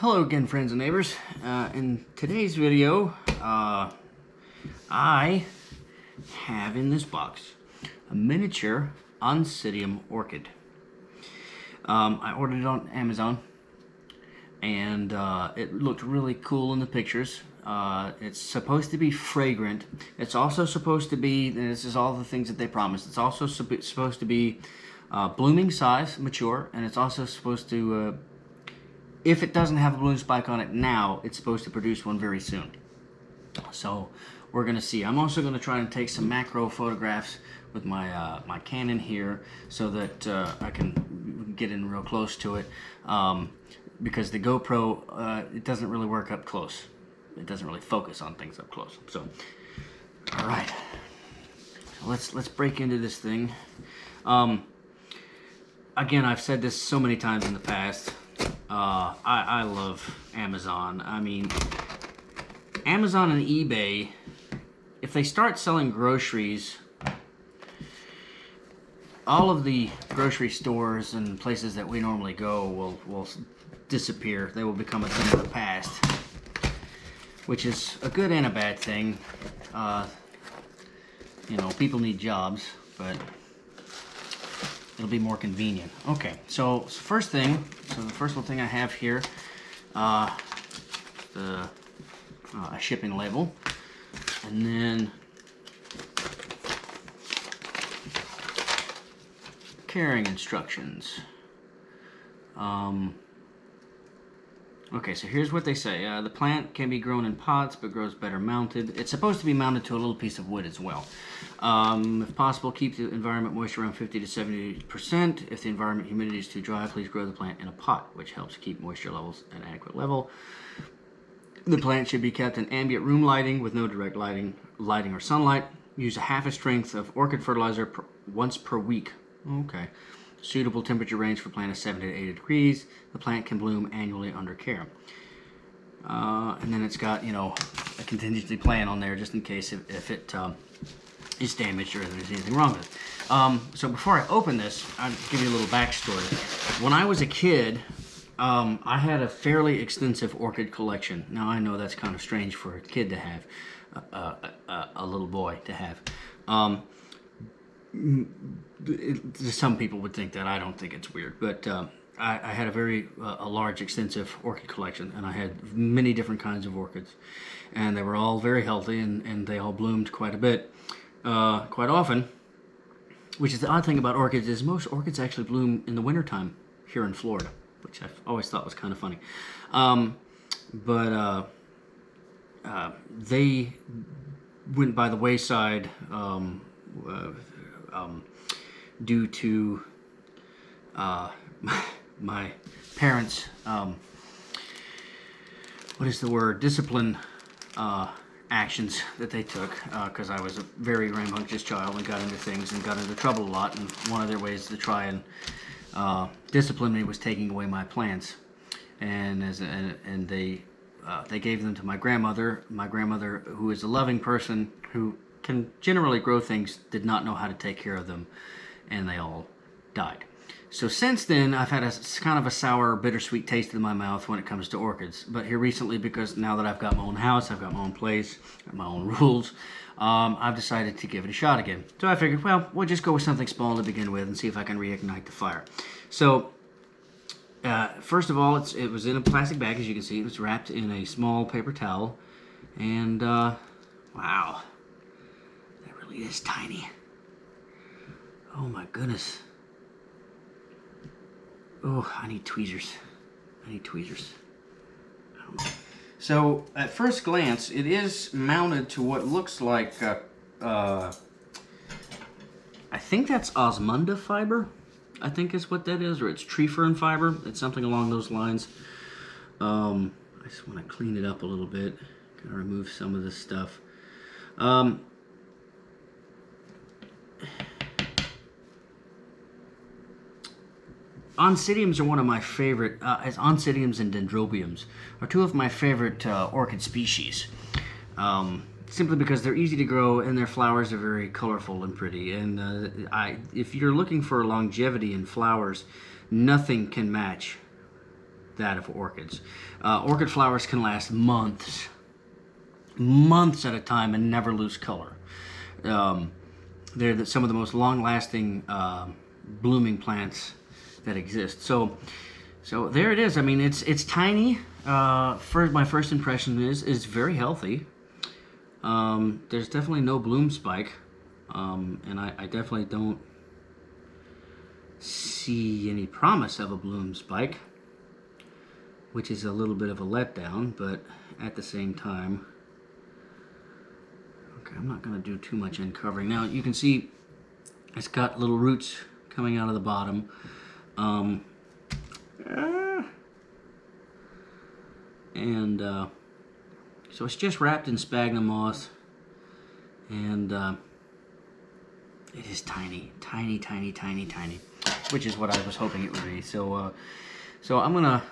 Hello again, friends and neighbors. In today's video, I have in this box a miniature Oncidium orchid. I ordered it on Amazon, and it looked really cool in the pictures. It's supposed to be fragrant. It's also supposed to be, and this is all the things that they promised, it's also supposed to be blooming size, mature, and it's also supposed to, if it doesn't have a bloom spike on it now, it's supposed to produce one very soon. So we're going to see. I'm also going to try and take some macro photographs with my my Canon here so that I can get in real close to it, because the GoPro, it doesn't really work up close. It doesn't really focus on things up close. So, all right, so let's break into this thing. Again, I've said this so many times in the past. I love Amazon. I mean, Amazon and eBay, if they start selling groceries, all of the grocery stores and places that we normally go will disappear. They will become a thing of the past, which is a good and a bad thing. You know, people need jobs, but it'll be more convenient. Okay, so the first little thing I have here, a shipping label, and then carrying instructions. Okay, so here's what they say. The plant can be grown in pots, but grows better mounted. It's supposed to be mounted to a little piece of wood as well. If possible, keep the environment moisture around 50 to 70%. If the environment humidity is too dry, please grow the plant in a pot, which helps keep moisture levels at an adequate level. The plant should be kept in ambient room lighting with no direct lighting or sunlight. Use a half a strength of orchid fertilizer once per week. Okay. Suitable temperature range for plant is 70 to 80 degrees. The plant can bloom annually under care. And then it's got, you know, a contingency plan on there just in case if it is damaged or if there's anything wrong with it. So before I open this, I'll give you a little backstory. When I was a kid, I had a fairly extensive orchid collection. Now I know that's kind of strange for a kid to have, a little boy to have. Some people would think that. I don't think it's weird, but I had a large, extensive orchid collection, and I had many different kinds of orchids, and they were all very healthy, and they all bloomed quite a bit, quite often. Which is the odd thing about orchids is most orchids actually bloom in the wintertime here in Florida, which I've always thought was kind of funny. They went by the wayside due to my parents' discipline actions that they took, because I was a very rambunctious child and got into things and got into trouble a lot, and one of their ways to try and discipline me was taking away my plants, and they gave them to my grandmother. My grandmother, who is a loving person who can generally grow things, did not know how to take care of them, and they all died. So since then, I've had a kind of a sour, bittersweet taste in my mouth when it comes to orchids. But here recently, because now that I've got my own house, I've got my own place, my own rules, I've decided to give it a shot again. So I figured, well, we'll just go with something small to begin with and see if I can reignite the fire. So first of all, it was in a plastic bag, as you can see. It was wrapped in a small paper towel, and wow. It is tiny. Oh my goodness. Oh, I need tweezers. I don't know. So at first glance, it is mounted to what looks like I think that's osmunda fiber, I think is what that is, or it's tree fern fiber. It's something along those lines. I just want to clean it up a little bit. Gotta remove some of this stuff. Oncidiums are one of my favorite, as Oncidiums and Dendrobiums are two of my favorite orchid species. Simply because they're easy to grow and their flowers are very colorful and pretty. And if you're looking for longevity in flowers, nothing can match that of orchids. Orchid flowers can last months at a time and never lose color. They're some of the most long-lasting blooming plants that exist. So there it is. I mean, it's tiny. My first impression is very healthy. There's definitely no bloom spike, and I definitely don't see any promise of a bloom spike, which is a little bit of a letdown, but at the same time, okay, I'm not going to do too much uncovering. Now you can see it's got little roots coming out of the bottom. So it's just wrapped in sphagnum moss, and it is tiny, which is what I was hoping it would be. So I'm gonna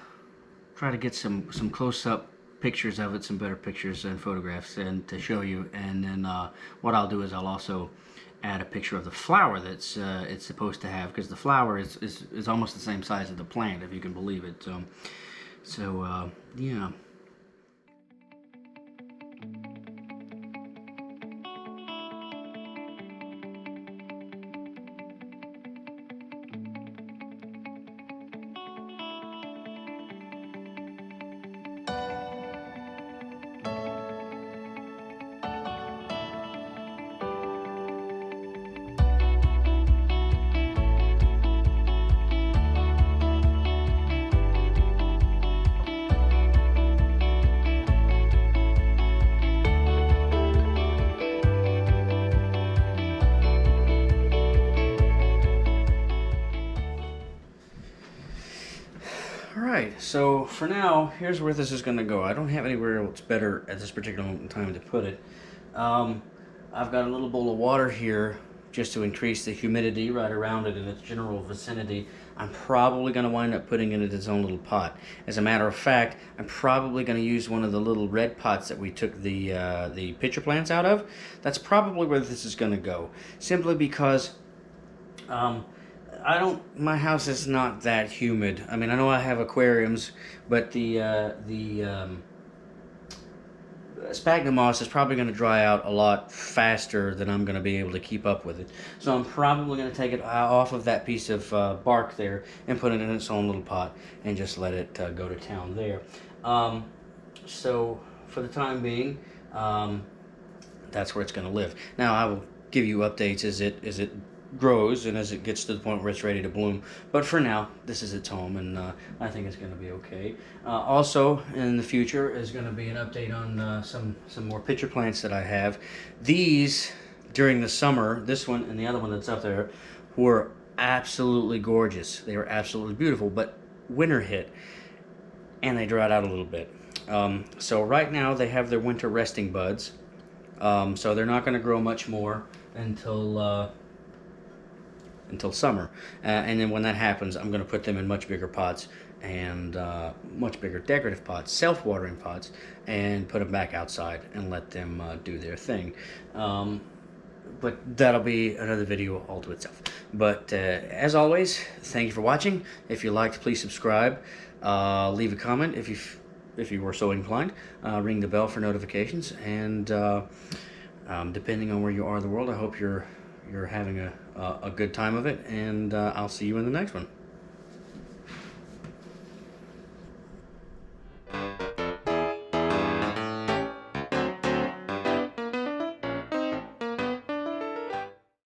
try to get some close-up pictures of it, some better pictures and photographs, and to show you. And then what I'll do is I'll also add a picture of the flower that's it's supposed to have, because the flower is almost the same size as the plant, if you can believe it. Yeah. Alright, so for now, here's where this is going to go. I don't have anywhere else better at this particular moment in time to put it. I've got a little bowl of water here just to increase the humidity right around it in its general vicinity. I'm probably going to wind up putting it in its own little pot. As a matter of fact, I'm probably going to use one of the little red pots that we took the pitcher plants out of. That's probably where this is going to go. Simply because my house is not that humid. I mean, I know I have aquariums, but the sphagnum moss is probably going to dry out a lot faster than I'm going to be able to keep up with it. So I'm probably going to take it off of that piece of bark there and put it in its own little pot and just let it go to town there. So for the time being, that's where it's going to live. Now I will give you updates as it grows and as it gets to the point where it's ready to bloom, but for now this is its home, and I think it's going to be okay. Also in the future is going to be an update on some more pitcher plants that I have. These during the summer, this one and the other one that's up there, were absolutely gorgeous. They were absolutely beautiful, but winter hit and they dried out a little bit. So right now they have their winter resting buds, so they're not going to grow much more until summer, and then when that happens, I'm going to put them in much bigger pots, and much bigger decorative pots, self-watering pots, and put them back outside and let them do their thing. But that'll be another video all to itself. But as always, thank you for watching. If you liked, please subscribe, leave a comment if you were so inclined, ring the bell for notifications, and depending on where you are in the world, I hope you're having a good time of it, and I'll see you in the next one.